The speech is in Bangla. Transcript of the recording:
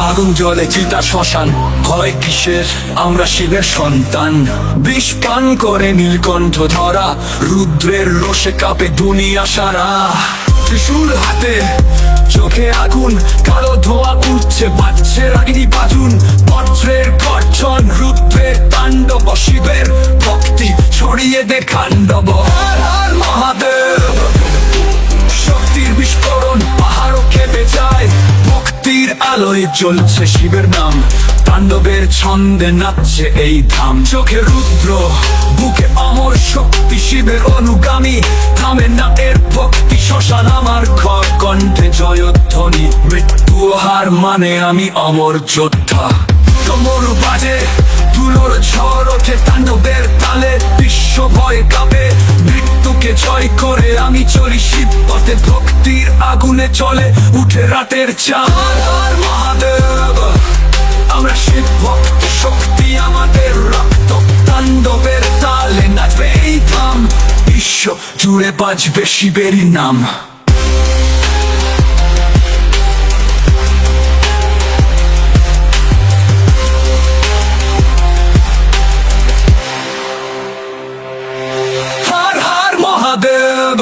আগুন জ্বলে চিতা শ্মশান, ভয় কিসের, আমরা শিবের সন্তান। বিষ পান করে নীলকণ্ঠ ধরা, রুদ্রের রোষে কাঁপে দুনিয়া সারা। ত্রিশূল হাতে, চোখে আগুন, কালো ধোঁয়া উঠছে, বাজছে রাগিনী বাজুন। বজ্রের গর্জন, রুদ্রের তাণ্ডব, শিবের ভক্তি ছড়িয়ে দে খাণ্ডব। হর হর মহাদেব, শক্তির বিস্ফোরণ, পাহাড়ও কেঁপে যায়। ভক্তির আলোয় জ্বলছে শিবের নাম, তাণ্ডবের ছন্দে নাচছে এই ধাম। চোখে রুদ্র, বুকে অমর শক্তি, শিবের অনুগামী, থামে না এর ভক্তি। শ্মশান আমার ঘর, কণ্ঠে জয়ধ্বনি, মৃত্যু হার মানে আমি অমর যোদ্ধা। তোমর বাজে, তুলোর ঝড় ওঠে তাণ্ডবের তালে, বিশ্ব ভয় কাঁপে। মৃত্যুকে জয় করে আমি চলি শিব পথে, ভক্তির আগুনে চলে উঠে রাতের চাঁদ। হর হর মহাদেব, আমরা শিব ভক্ত, শক্তি আমাদের রক্ত। তাণ্ডবের তালে নাচবে এই ধাম, বিশ্ব জুড়ে বাজবে শিবেরই নাম। হর হর মহাদেব।